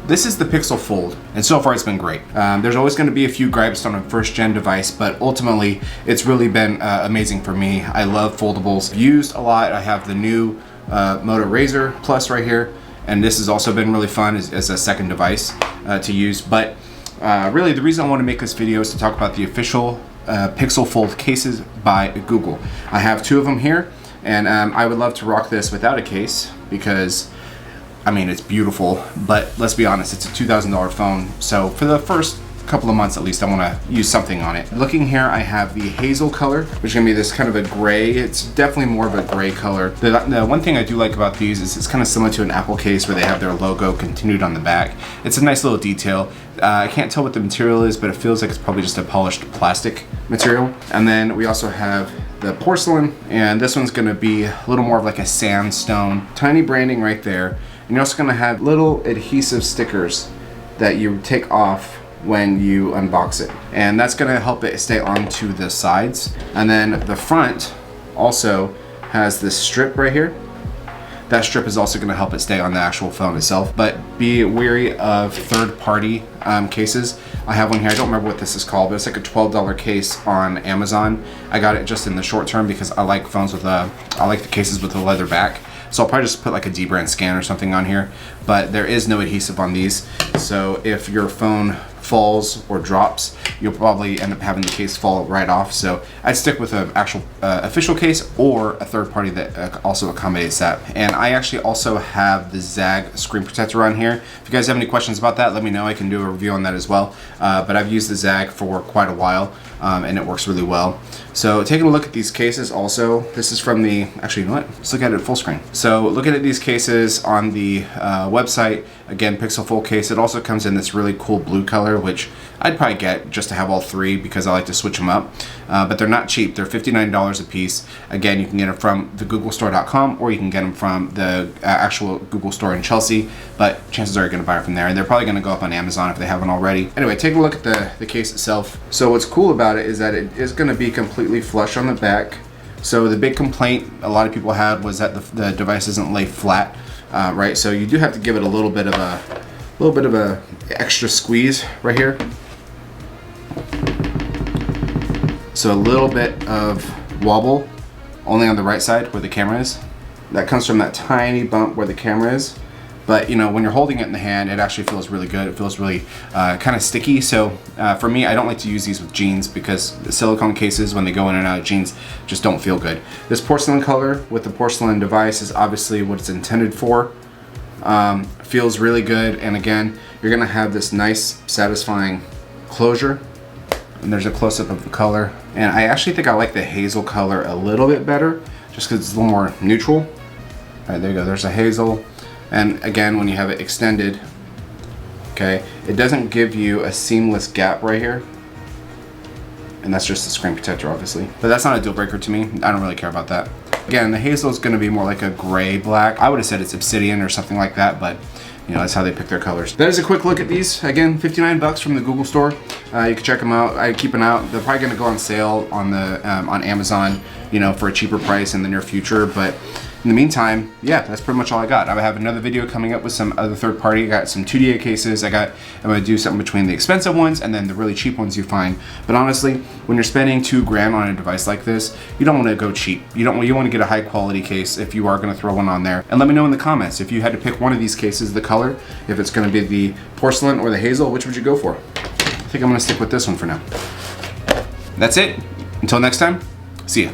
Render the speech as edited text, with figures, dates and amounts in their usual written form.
This is the Pixel Fold, and so far it's been great. There's always going to be a few gripes on a first-gen device, but ultimately it's really been amazing for me. I love foldables. I've used a lot. I have the new Moto Razr Plus right here, and this has also been really fun as a second device to use. But really the reason I want to make this video is to talk about the official Pixel Fold cases by Google. I have two of them here, and I would love to rock this without a case because I mean, it's beautiful, but let's be honest, it's a $2,000 phone. So for the first couple of months at least, I want to use something on it. Looking here, I have the hazel color, which is going to be this kind of a gray. It's definitely more of a gray color. The one thing I do like about these is it's kind of similar to an Apple case where they have their logo continued on the back. It's a nice little detail. I can't tell what the material is, but it feels like it's probably just a polished plastic material. And then we also have the porcelain, and this one's going to be a little more of like a sandstone. Tiny branding right there. And you're also going to have little adhesive stickers that you take off when you unbox it. And that's going to help it stay onto the sides. And then the front also has this strip right here. That strip is also going to help it stay on the actual phone itself. But be wary of third-party cases. I have one here. I don't remember what this is called, but it's like a $12 case on Amazon. I got it just in the short term because I like phones with I like the cases with the leather back. So I'll probably just put like a dbrand scan or something on here, but there is no adhesive on these. So if your phone falls or drops, you'll probably end up having the case fall right off. So I'd stick with an actual official case or a third party that also accommodates that. And I actually also have the ZAGG screen protector on here. If you guys have any questions about that, let me know. I can do a review on that as well. But I've used the ZAGG for quite a while, and it works really well. So taking a look at these cases also, this is from the, actually, you know what? Let's look at it full screen. So looking at these cases on the website, again, Pixel Fold case, it also comes in this really cool blue color, which I'd probably get just to have all three because I like to switch them up. But they're not cheap. They're $59 a piece. Again, you can get them from the googlestore.com or you can get them from the actual Google store in Chelsea, but chances are you're going to buy it from there. And they're probably going to go up on Amazon if they haven't already. Anyway, take a look at the case itself. So what's cool about it is that it is going to be completely flush on the back. So the big complaint a lot of people had was that the device doesn't lay flat, right? So you do have to give it a little bit of a extra squeeze right here. So a little bit of wobble only on the right side where the camera is. That comes from that tiny bump where the camera is. But you know, when you're holding it in the hand, it actually feels really good. It feels really kind of sticky. So for me, I don't like to use these with jeans because the silicone cases, when they go in and out of jeans, just don't feel good. This porcelain color with the porcelain device is obviously what it's intended for. Feels really good. And again, you're gonna have this nice, satisfying closure. And there's a close-up of the color. And I actually think I like the hazel color a little bit better, just because it's a little more neutral. All right, there you go, there's a hazel. And again, when you have it extended, okay, it doesn't give you a seamless gap right here. And that's just the screen protector, obviously. But that's not a deal breaker to me. I don't really care about that. Again, the hazel is gonna be more like a gray black. I would have said it's obsidian or something like that, but you know, that's how they pick their colors. That is a quick look at these. Again, 59 bucks from the Google store. You can check them out. I keep an eye out. They're probably gonna go on sale on the on Amazon, you know, for a cheaper price in the near future. But in the meantime, yeah, that's pretty much all I got. I have another video coming up with some other third party. I got some 2DA cases. I'm gonna do something between the expensive ones and then the really cheap ones you find. But honestly, when you're spending $2,000 on a device like this, you don't want to go cheap. You want to get a high quality case if you are gonna throw one on there. And let me know in the comments if you had to pick one of these cases, the color, if it's gonna be the porcelain or the hazel, which would you go for? I think I'm gonna stick with this one for now. That's it. Until next time, see ya.